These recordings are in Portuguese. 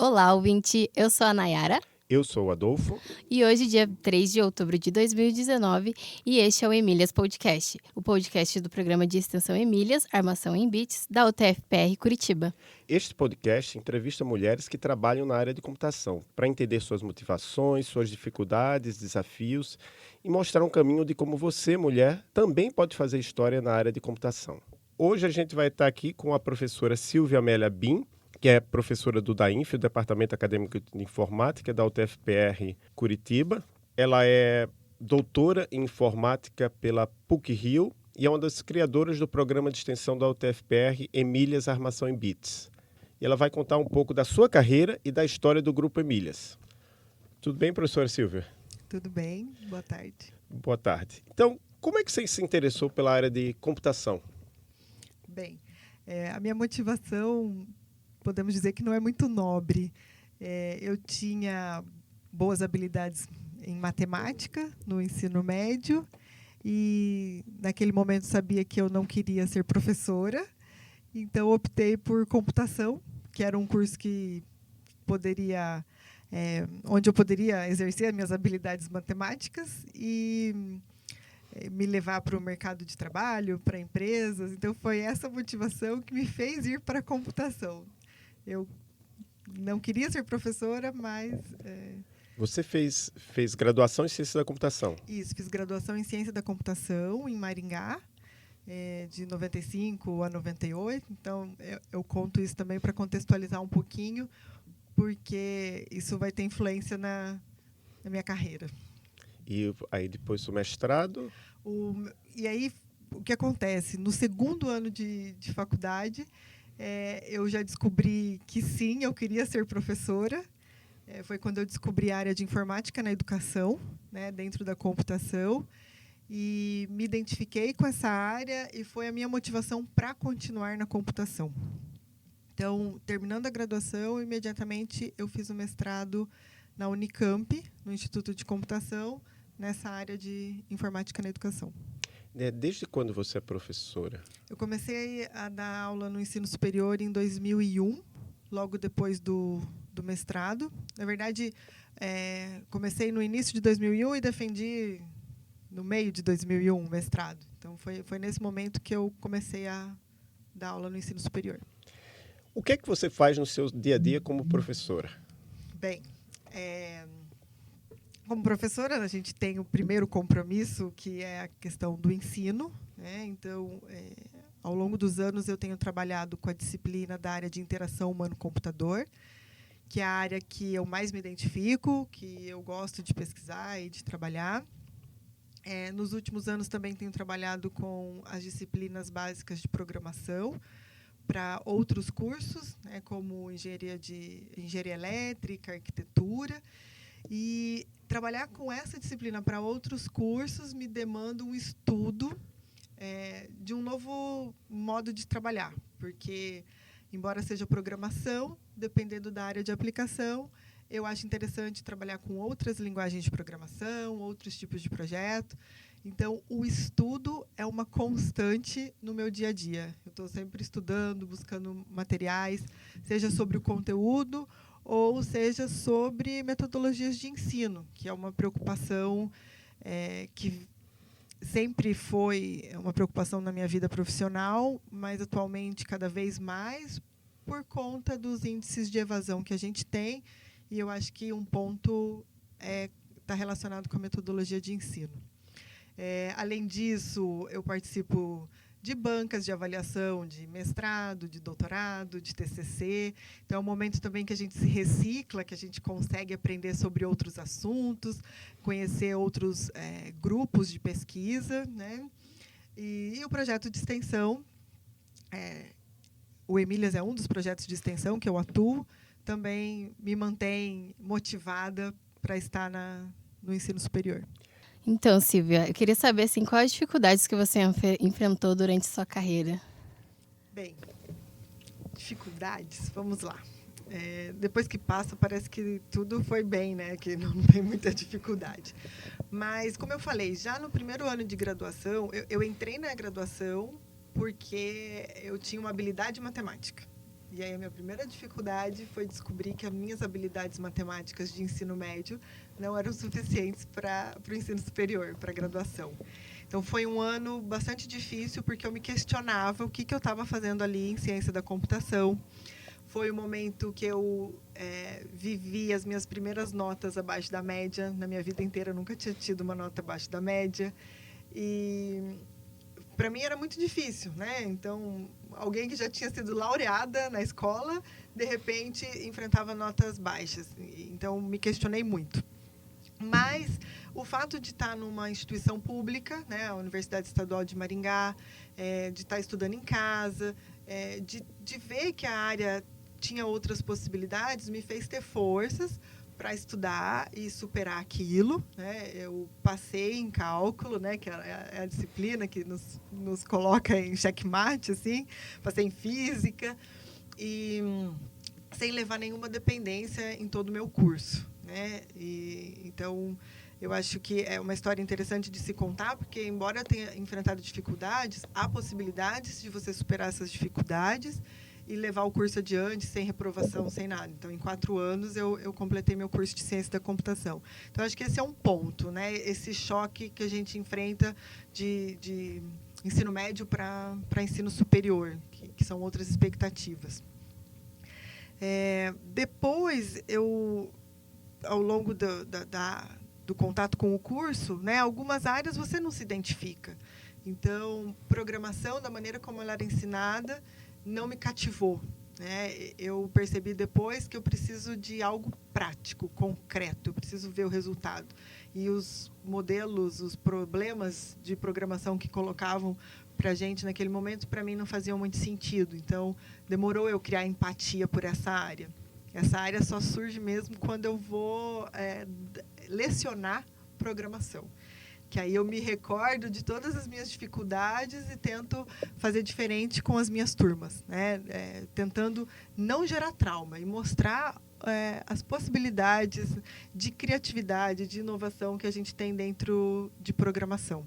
Olá, ouvinte! Eu sou a Nayara Eu sou o Adolfo. e hoje, dia 3 de outubro de 2019, e este é o Emílias Podcast, o podcast do programa de extensão Emílias, Armação em Bits, da UTF-PR Curitiba. Este podcast entrevista mulheres que trabalham na área de computação para entender suas motivações, suas dificuldades, desafios e mostrar um caminho de como você, mulher, também pode fazer história na área de computação. Hoje a gente vai estar aqui com a professora Silvia Amélia Bin, que é professora do DAINF, o Departamento Acadêmico de Informática da UTF-PR Curitiba. Ela é doutora em informática pela PUC-Rio e é uma das criadoras do programa de extensão da UTF-PR Emílias Armação em Bits. E ela vai contar um pouco da sua carreira e da história do Grupo Emílias. Tudo bem, professora Silvia? Tudo bem, boa tarde. Boa tarde. Então, como é que você se interessou pela área de computação? Bem, a minha motivação, podemos dizer que não é muito nobre. Eu tinha boas habilidades em matemática no ensino médio e, naquele momento, sabia que eu não queria ser professora, então optei por computação, que era um curso que poderia, onde eu poderia exercer as minhas habilidades matemáticas e me levar para o mercado de trabalho, para empresas. Então, foi essa motivação que me fez ir para a computação. Eu não queria ser professora, mas... Você fez graduação em Ciência da Computação? Isso, fiz graduação em Ciência da Computação, em Maringá, de 95 a 98. Então, eu conto isso também para contextualizar um pouquinho, porque isso vai ter influência na minha carreira. E aí depois o mestrado? E aí, o que acontece? No segundo ano de faculdade, eu já descobri que sim, eu queria ser professora. Foi quando eu descobri a área de informática na educação, né, dentro da computação, e me identifiquei com essa área e foi a minha motivação para continuar na computação. Então, terminando a graduação, imediatamente eu fiz o mestrado na Unicamp, no Instituto de Computação, nessa área de informática na educação. Desde quando você é professora? Eu comecei a dar aula no ensino superior em 2001, logo depois do mestrado. Na verdade, comecei no início de 2001 e defendi no meio de 2001 o mestrado. Então, foi nesse momento que eu comecei a dar aula no ensino superior. O que é que você faz no seu dia a dia como professora? Bem, como professora, a gente tem o primeiro compromisso, que é a questão do ensino, né? Então, ao longo dos anos, eu tenho trabalhado com a disciplina da área de interação humano-computador, que é a área que eu mais me identifico, que eu gosto de pesquisar e de trabalhar. Nos últimos anos, também tenho trabalhado com as disciplinas básicas de programação para outros cursos, né, como engenharia elétrica, arquitetura. E trabalhar com essa disciplina para outros cursos me demanda um estudo de um novo modo de trabalhar, porque, embora seja programação, dependendo da área de aplicação, eu acho interessante trabalhar com outras linguagens de programação, outros tipos de projeto. Então, o estudo é uma constante no meu dia a dia. Eu estou sempre estudando, buscando materiais, seja sobre o conteúdo ou seja sobre metodologias de ensino, que é uma preocupação que sempre foi uma preocupação na minha vida profissional, mas atualmente cada vez mais por conta dos índices de evasão que a gente tem, e eu acho que um ponto está relacionado com a metodologia de ensino. Além disso, eu participo de bancas de avaliação de mestrado, de doutorado, de TCC. Então, é um momento também que a gente se recicla, que a gente consegue aprender sobre outros assuntos, conhecer outros grupos de pesquisa, né? E o projeto de extensão, o Emílias é um dos projetos de extensão que eu atuo, também me mantém motivada para estar no ensino superior. Então, Silvia, eu queria saber assim, quais as dificuldades que você enfrentou durante sua carreira? Bem, dificuldades, vamos lá. Depois que passa, parece que tudo foi bem, né? Que não tem muita dificuldade. Mas, como eu falei, já no primeiro ano de graduação, eu entrei na graduação porque eu tinha uma habilidade matemática. E aí a minha primeira dificuldade foi descobrir que as minhas habilidades matemáticas de ensino médio não eram suficientes para o ensino superior, para a graduação. Então foi um ano bastante difícil, porque eu me questionava o que eu estava fazendo ali em ciência da computação. Foi o momento que eu vivi as minhas primeiras notas abaixo da média. Na minha vida inteira eu nunca tinha tido uma nota abaixo da média. E para mim era muito difícil, né? Então, alguém que já tinha sido laureada na escola, de repente enfrentava notas baixas. Então, me questionei muito. Mas o fato de estar numa instituição pública, né, a Universidade Estadual de Maringá, de estar estudando em casa, de ver que a área tinha outras possibilidades, me fez ter forças para estudar e superar aquilo, né? Eu passei em cálculo, né, que é a disciplina que nos coloca em xeque-mate, assim. Passei em física e sem levar nenhuma dependência em todo o meu curso, né? Então, eu acho que é uma história interessante de se contar, porque, embora eu tenha enfrentado dificuldades, há possibilidades de você superar essas dificuldades e levar o curso adiante sem reprovação, sem nada. Então, em 4 anos, eu completei meu curso de ciência da computação. Então, acho que esse é um ponto, né? Esse choque que a gente enfrenta de ensino médio para ensino superior, que são outras expectativas. Depois, ao longo do contato com o curso, né, algumas áreas você não se identifica. Então, programação, da maneira como ela era ensinada, não me cativou, né? Eu percebi depois que eu preciso de algo prático, concreto, eu preciso ver o resultado. E os modelos, os problemas de programação que colocavam para a gente naquele momento, para mim, não faziam muito sentido. Então, demorou eu criar empatia por essa área. Essa área só surge mesmo quando eu vou lecionar programação. Que aí eu me recordo de todas as minhas dificuldades e tento fazer diferente com as minhas turmas, né? Tentando não gerar trauma e mostrar as possibilidades de criatividade, de inovação que a gente tem dentro de programação.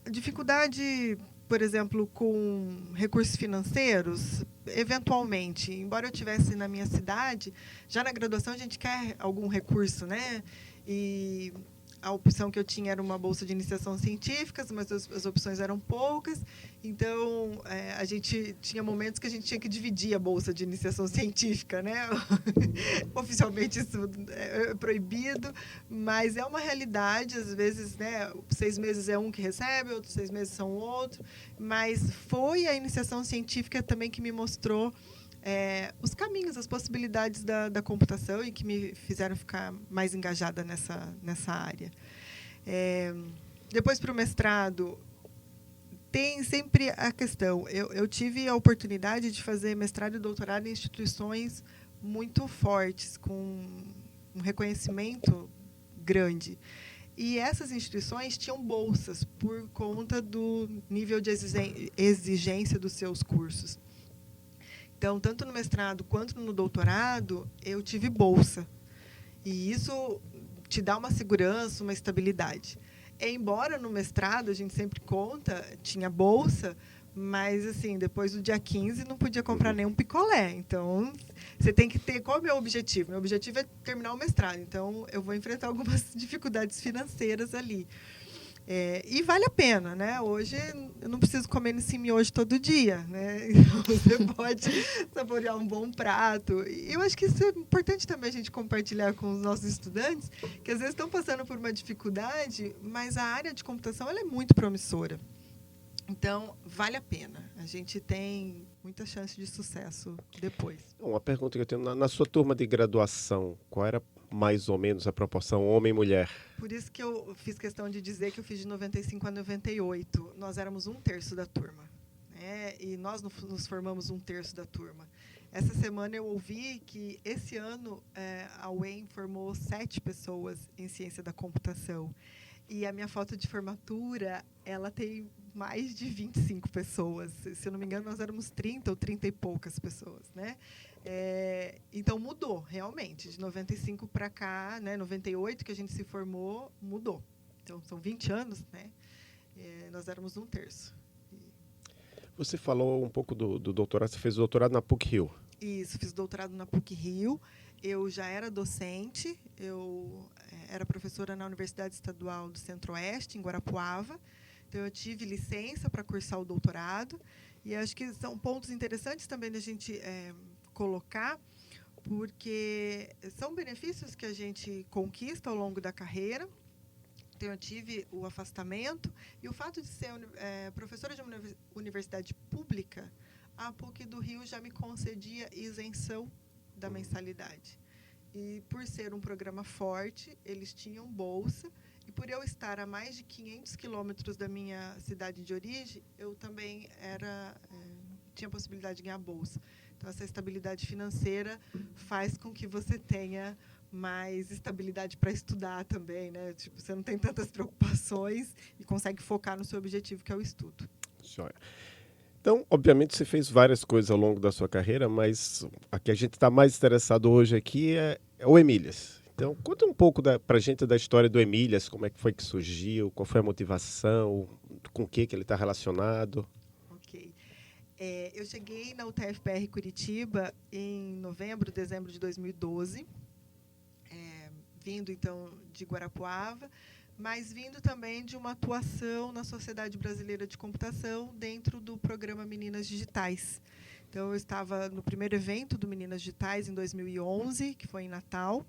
Dificuldade, por exemplo, com recursos financeiros, eventualmente, embora eu estivesse na minha cidade, já na graduação a gente quer algum recurso, né? E a opção que eu tinha era uma bolsa de iniciação científica, mas as opções eram poucas. Então, a gente tinha momentos que a gente tinha que dividir a bolsa de iniciação científica, né? Oficialmente isso é proibido, mas é uma realidade. Às vezes, né, 6 meses é um que recebe, outros 6 meses são outro. Mas foi a iniciação científica também que me mostrou os caminhos, as possibilidades da computação e que me fizeram ficar mais engajada nessa área. Depois, para o mestrado, tem sempre a questão. Eu tive a oportunidade de fazer mestrado e doutorado em instituições muito fortes, com um reconhecimento grande. E essas instituições tinham bolsas por conta do nível de exigência dos seus cursos. Então, tanto no mestrado quanto no doutorado, eu tive bolsa. E isso te dá uma segurança, uma estabilidade. Embora no mestrado, a gente sempre conta, tinha bolsa, mas, assim, depois do dia 15, não podia comprar nenhum picolé. Então, você tem que ter... Qual é o meu objetivo? Meu objetivo é terminar o mestrado. Então, eu vou enfrentar algumas dificuldades financeiras ali. E vale a pena, né? Hoje eu não preciso comer nesse miojo todo dia, né? Então, você pode saborear um bom prato. E eu acho que isso é importante também a gente compartilhar com os nossos estudantes, que às vezes estão passando por uma dificuldade, mas a área de computação ela é muito promissora. Então, vale a pena. A gente tem muita chance de sucesso depois. Uma pergunta que eu tenho, na sua turma de graduação, qual era mais ou menos a proporção homem e mulher? Por isso que eu fiz questão de dizer que eu fiz de 95 a 98. Nós éramos 1/3 da turma, né? E nós nos formamos 1/3 da turma. Essa semana eu ouvi que, esse ano, a UEM formou 7 pessoas em ciência da computação. E a minha foto de formatura, ela tem mais de 25 pessoas. Se eu não me engano, nós éramos 30 ou 30 e poucas pessoas, né? Então, mudou, realmente. De 95 para cá, né, 98, que a gente se formou, mudou. Então, são 20 anos, né? Nós éramos 1/3. Você falou um pouco do doutorado, você fez o doutorado na PUC-Rio. Isso, fiz doutorado na PUC-Rio. Eu já era docente, eu era professora na Universidade Estadual do Centro-Oeste, em Guarapuava. Então, eu tive licença para cursar o doutorado. E acho que são pontos interessantes também da gente colocar, porque são benefícios que a gente conquista ao longo da carreira. Então, eu tive o afastamento. E o fato de ser professora de uma universidade pública, a PUC do Rio já me concedia isenção da mensalidade. E, por ser um programa forte, eles tinham bolsa. E, por eu estar a mais de 500 quilômetros da minha cidade de origem, eu também tinha a possibilidade de ganhar bolsa. Então, essa estabilidade financeira faz com que você tenha mais estabilidade para estudar também, né? Tipo, você não tem tantas preocupações e consegue focar no seu objetivo, que é o estudo. Joia. Então, obviamente, você fez várias coisas ao longo da sua carreira, mas a que a gente está mais interessado hoje aqui é o Emílias. Então, conta um pouco para a gente da história do Emílias, como é que foi que surgiu, qual foi a motivação, com o que ele está relacionado. Ok. Eu cheguei na UTFPR Curitiba em novembro, dezembro de 2012, vindo, então, de Guarapuava, mas vindo também de uma atuação na Sociedade Brasileira de Computação dentro do programa Meninas Digitais. Então, eu estava no primeiro evento do Meninas Digitais, em 2011, que foi em Natal.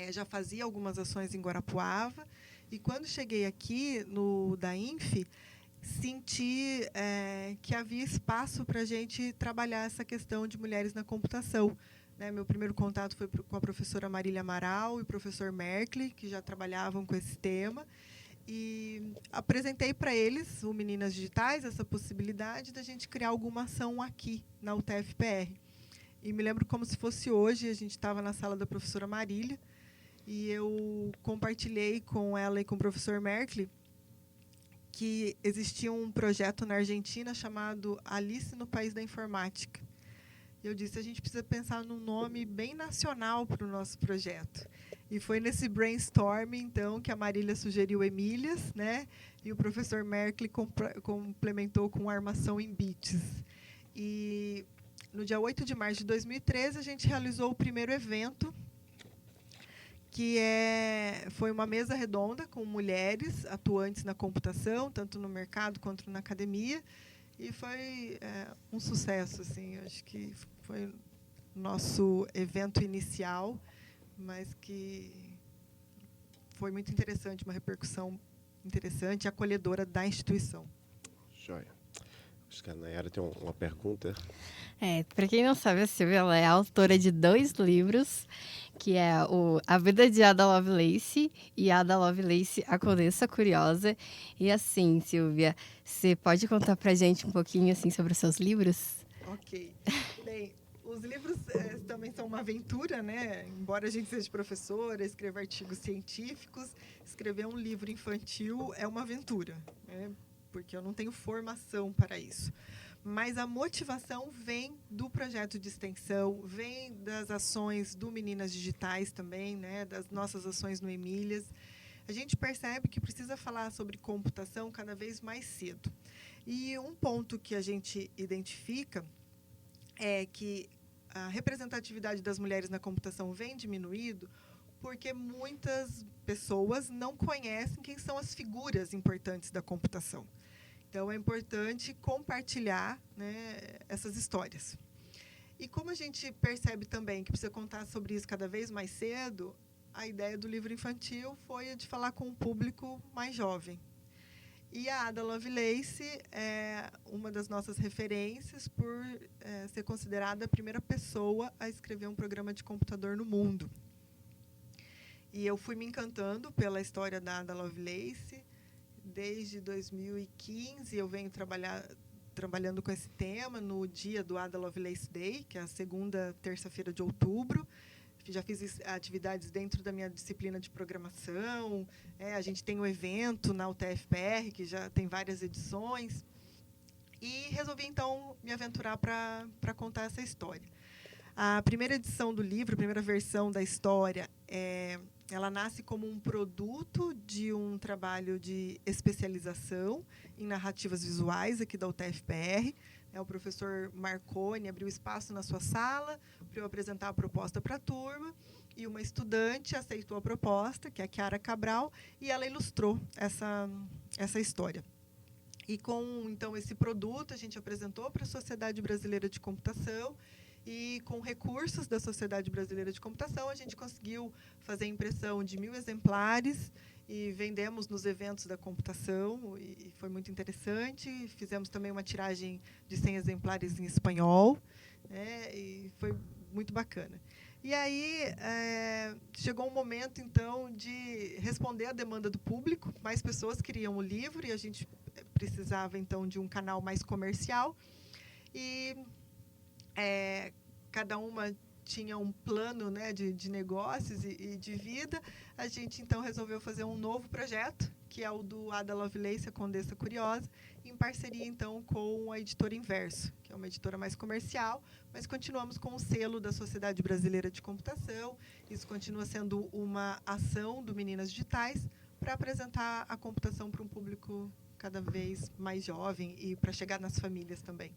Já fazia algumas ações em Guarapuava. E, quando cheguei aqui, no DAINF, senti que havia espaço para a gente trabalhar essa questão de mulheres na computação. Meu primeiro contato foi com a professora Marília Amaral e o professor Merkley, que já trabalhavam com esse tema. E apresentei para eles, o Meninas Digitais, essa possibilidade da gente criar alguma ação aqui, na UTFPR. E me lembro como se fosse hoje, a gente estava na sala da professora Marília, e eu compartilhei com ela e com o professor Merkley que existia um projeto na Argentina chamado Alice no País da Informática. Eu disse, a gente precisa pensar num nome bem nacional para o nosso projeto. E foi nesse brainstorming, então, que a Marília sugeriu Emílias, né? E o professor Merkley complementou com Armação em Bits. E, no dia 8 de março de 2013, a gente realizou o primeiro evento, que foi uma mesa redonda com mulheres atuantes na computação, tanto no mercado quanto na academia. E foi um sucesso, assim. Acho que foi o nosso evento inicial, mas que foi muito interessante, uma repercussão interessante e acolhedora da instituição. Joia. Acho que a Nayara tem uma pergunta. Para quem não sabe, a Silvia ela é autora de 2 livros, que é A Vida de Ada Lovelace e Ada Lovelace, a Condessa Curiosa. E assim, Silvia, você pode contar pra gente um pouquinho assim, sobre os seus livros? Ok. Bem, os livros também são uma aventura, né? Embora a gente seja professora, escreva artigos científicos, escrever um livro infantil é uma aventura, né? Porque eu não tenho formação para isso. Mas a motivação vem do projeto de extensão, vem das ações do Meninas Digitais também, né? Das nossas ações no Emílias. A gente percebe que precisa falar sobre computação cada vez mais cedo. E um ponto que a gente identifica é que a representatividade das mulheres na computação vem diminuindo porque muitas pessoas não conhecem quem são as figuras importantes da computação. Então, é importante compartilhar, né, essas histórias. E como a gente percebe também que precisa contar sobre isso cada vez mais cedo, a ideia do livro infantil foi a de falar com um público mais jovem. E a Ada Lovelace é uma das nossas referências por ser considerada a primeira pessoa a escrever um programa de computador no mundo. E eu fui me encantando pela história da Ada Lovelace. Desde 2015, eu venho trabalhando com esse tema no dia do Ada Lovelace Day, que é a segunda terça-feira de outubro. Já fiz atividades dentro da minha disciplina de programação. A gente tem um evento na UTFPR, que já tem várias edições. E resolvi, então, me aventurar para contar essa história. A primeira edição do livro, a primeira versão da história, ela nasce como um produto de um trabalho de especialização em narrativas visuais aqui da UTFPR. O professor Marconi abriu espaço na sua sala para eu apresentar a proposta para a turma, e uma estudante aceitou a proposta, que é a Chiara Cabral, e ela ilustrou essa história. E com, então, esse produto, a gente apresentou para a Sociedade Brasileira de Computação, e com recursos da Sociedade Brasileira de Computação, a gente conseguiu fazer a impressão de 1.000 exemplares e vendemos nos eventos da computação, e foi muito interessante. Fizemos também uma tiragem de 100 exemplares em espanhol, né, e foi muito bacana. E aí chegou um momento, então, de responder à demanda do público. Mais pessoas queriam o livro e a gente precisava, então, de um canal mais comercial. E cada uma tinha um plano, né, de negócios e de vida. A gente, então, resolveu fazer um novo projeto, que é o do Ada Lovelace, a Condessa Curiosa, em parceria, então, com a editora Inverso, que é uma editora mais comercial, mas continuamos com o selo da Sociedade Brasileira de Computação. Isso continua sendo uma ação do Meninas Digitais para apresentar a computação para um público cada vez mais jovem e para chegar nas famílias também.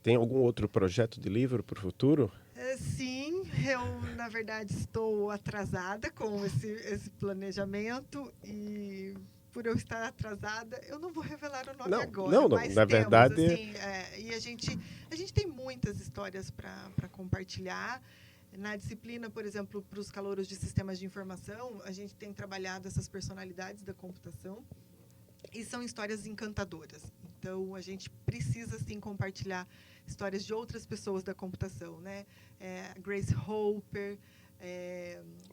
Tem algum outro projeto de livro para o futuro? Sim, eu, na verdade, estou atrasada com esse planejamento, e, por eu estar atrasada, eu não vou revelar o nome agora. Não, mas na temos, verdade... assim, e a gente tem muitas histórias para compartilhar. Na disciplina, por exemplo, para os calouros de sistemas de informação, a gente tem trabalhado essas personalidades da computação, e são histórias encantadoras. Então, a gente precisa, sim, compartilhar histórias de outras pessoas da computação, né? Grace Hopper,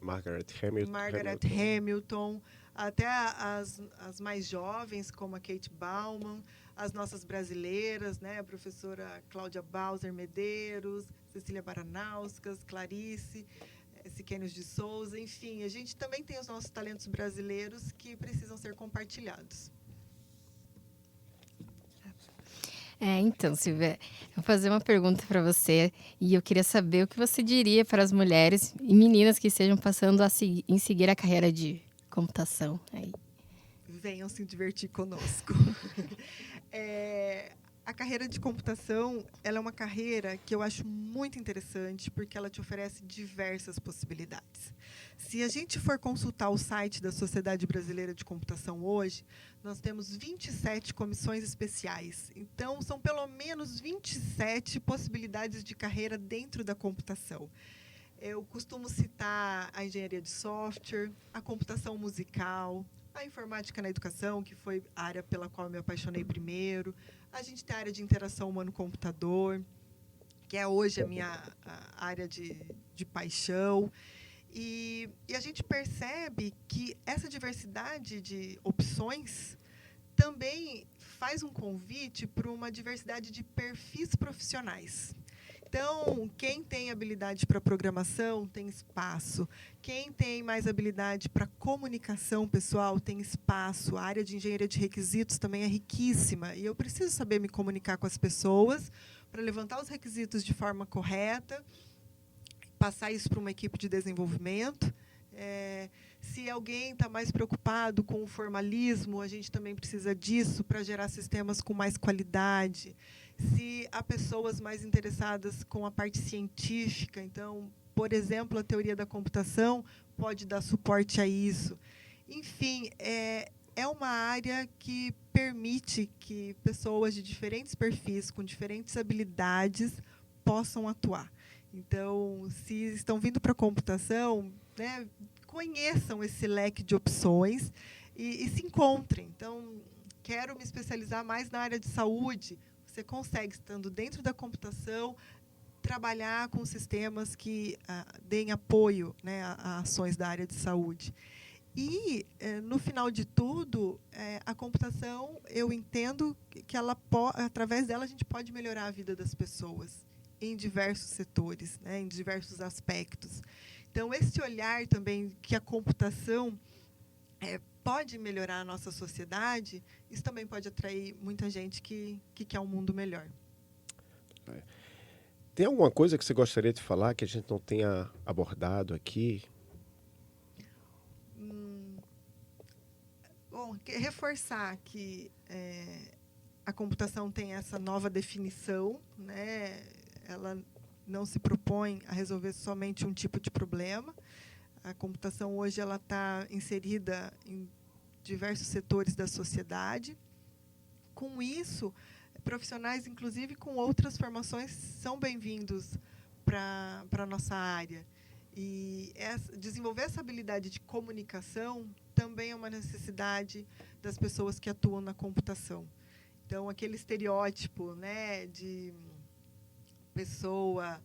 Margaret Hamilton, até as mais jovens, como a Kate Bauman, as nossas brasileiras, né? A professora Cláudia Bauser Medeiros, Cecília Baranauskas, Clarice, Siquênios de Souza, enfim, a gente também tem os nossos talentos brasileiros que precisam ser compartilhados. Então, Silvia, eu vou fazer uma pergunta para você, e eu queria saber o que você diria para as mulheres e meninas que estejam passando em seguir a carreira de computação. Venham se divertir conosco. A carreira de computação, ela é uma carreira que eu acho muito interessante, porque ela te oferece diversas possibilidades. Se a gente for consultar o site da Sociedade Brasileira de Computação hoje, nós temos 27 comissões especiais. Então, são pelo menos 27 possibilidades de carreira dentro da computação. Eu costumo citar a engenharia de software, a computação musical, a informática na educação, que foi a área pela qual eu me apaixonei primeiro. A gente tem a área de interação humano-computador, que é hoje a minha área de paixão. E a gente percebe que essa diversidade de opções também faz um convite para uma diversidade de perfis profissionais. Então, quem tem habilidade para programação tem espaço. Quem tem mais habilidade para comunicação pessoal tem espaço. A área de engenharia de requisitos também é riquíssima. E eu preciso saber me comunicar com as pessoas para levantar os requisitos de forma correta, passar isso para uma equipe de desenvolvimento. Se alguém está mais preocupado com o formalismo, a gente também precisa disso para gerar sistemas com mais qualidade. Se há pessoas mais interessadas com a parte científica, então, por exemplo, a teoria da computação pode dar suporte a isso. Enfim, é uma área que permite que pessoas de diferentes perfis, com diferentes habilidades, possam atuar. Então, se estão vindo para a computação, né, conheçam esse leque de opções e se encontrem. Então, quero me especializar mais na área de saúde. Você consegue, estando dentro da computação, trabalhar com sistemas que deem apoio, né, a ações da área de saúde. E, no final de tudo, a computação, eu entendo que através dela a gente pode melhorar a vida das pessoas em diversos setores, né, em diversos aspectos. Então, esse olhar também que a computação pode melhorar a nossa sociedade, isso também pode atrair muita gente que quer um mundo melhor. Tem alguma coisa que você gostaria de falar que a gente não tenha abordado aqui? Bom, reforçar que a computação tem essa nova definição, né? Ela não se propõe a resolver somente um tipo de problema. A computação hoje ela está inserida em diversos setores da sociedade. Com isso, profissionais, inclusive com outras formações, são bem-vindos para a nossa área. E desenvolver essa habilidade de comunicação também é uma necessidade das pessoas que atuam na computação. Então, aquele estereótipo, né, de pessoa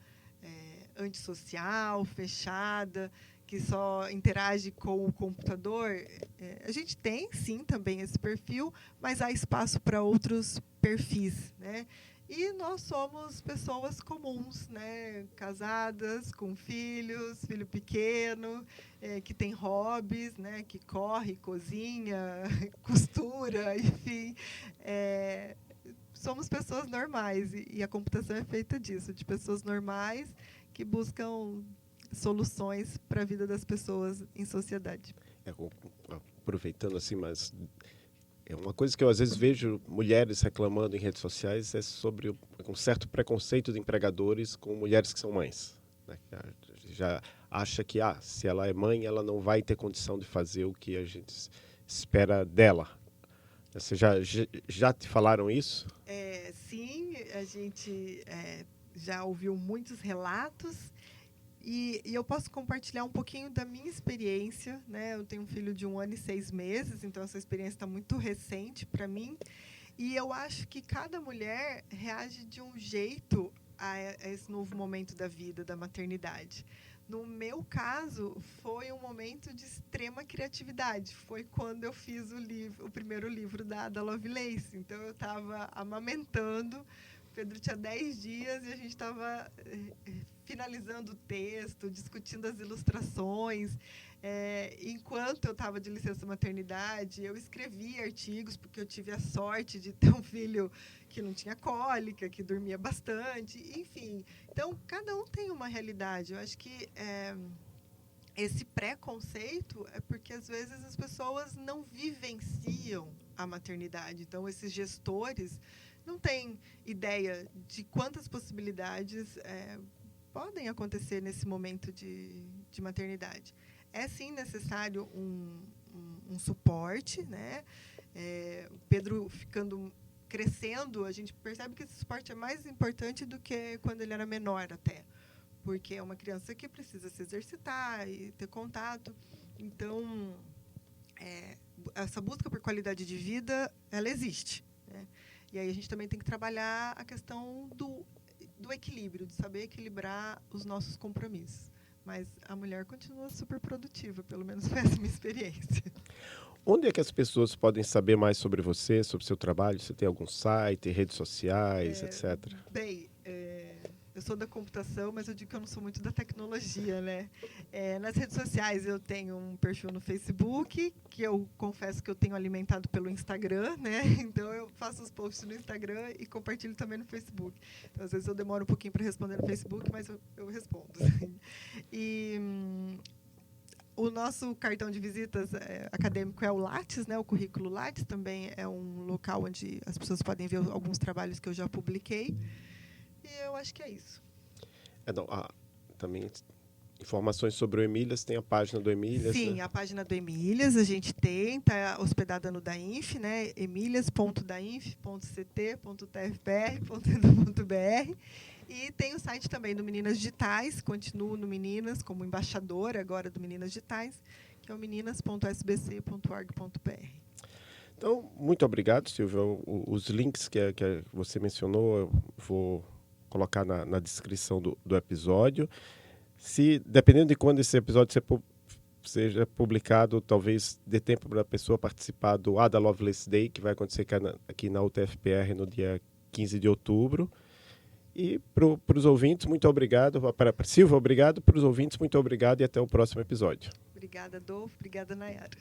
antissocial, fechada, que só interage com o computador, a gente tem, sim, também esse perfil, mas há espaço para outros perfis, né? E nós somos pessoas comuns, né? Casadas, com filhos, filho pequeno, que tem hobbies, né? Que corre, cozinha, costura, enfim. Somos pessoas normais e a computação é feita disso, de pessoas normais que buscam soluções para a vida das pessoas em sociedade. Aproveitando assim, mas é uma coisa que eu às vezes vejo mulheres reclamando em redes sociais é sobre um certo preconceito de empregadores com mulheres que são mães, né? Já acha que se ela é mãe, ela não vai ter condição de fazer o que a gente espera dela. Você já te falaram isso? Sim, a gente já ouviu muitos relatos. E eu posso compartilhar um pouquinho da minha experiência, né? Eu tenho um filho de 1 ano e 6 meses, então essa experiência está muito recente para mim. E eu acho que cada mulher reage de um jeito a esse novo momento da vida, da maternidade. No meu caso, foi um momento de extrema criatividade. Foi quando eu fiz o primeiro livro da Ada Lovelace. Então, eu estava amamentando. O Pedro tinha 10 dias e a gente estava finalizando o texto, discutindo as ilustrações. Enquanto eu estava de licença maternidade, eu escrevi artigos, porque eu tive a sorte de ter um filho que não tinha cólica, que dormia bastante, enfim. Então, cada um tem uma realidade. Eu acho que esse preconceito é porque, às vezes, as pessoas não vivenciam a maternidade. Então, esses gestores não têm ideia de quantas possibilidades podem acontecer nesse momento de maternidade. É, sim, necessário um suporte, né? O Pedro crescendo, a gente percebe que esse suporte é mais importante do que quando ele era menor até, porque é uma criança que precisa se exercitar e ter contato. Então, essa busca por qualidade de vida, ela existe, né? E aí a gente também tem que trabalhar a questão do equilíbrio, de saber equilibrar os nossos compromissos. Mas a mulher continua super produtiva, pelo menos foi essa a minha experiência. Onde é que as pessoas podem saber mais sobre você, sobre o seu trabalho? Você tem algum site, redes sociais, etc.? Bem, eu sou da computação, mas eu digo que eu não sou muito da tecnologia, né? Nas redes sociais eu tenho um perfil no Facebook, que eu confesso que eu tenho alimentado pelo Instagram, né? Então eu faço os posts no Instagram e compartilho também no Facebook. Então, às vezes eu demoro um pouquinho para responder no Facebook, mas eu respondo. E o nosso cartão de visitas acadêmico é o Lattes, né? O currículo Lattes também é um local onde as pessoas podem ver alguns trabalhos que eu já publiquei. E eu acho que é isso. Também informações sobre o Emílias, tem a página do Emílias? Sim, né? a página do Emílias a gente tem, está hospedada no DAINF, né? emilias.dainf.ct.tfpr.edu.br. E tem o site também do Meninas Digitais, continuo no Meninas, como embaixadora agora do Meninas Digitais, que é o meninas.sbc.org.br. Então, muito obrigado, Silvia. Os links que você mencionou, eu vou colocar na descrição do episódio. Dependendo de quando esse episódio seja publicado, talvez dê tempo para a pessoa participar do Ada Lovelace Day, que vai acontecer aqui na UTFPR no dia 15 de outubro. E para os ouvintes, muito obrigado. Para Silvia, obrigado. Para os ouvintes, muito obrigado e até o próximo episódio. Obrigada, Adolfo. Obrigada, Nayara.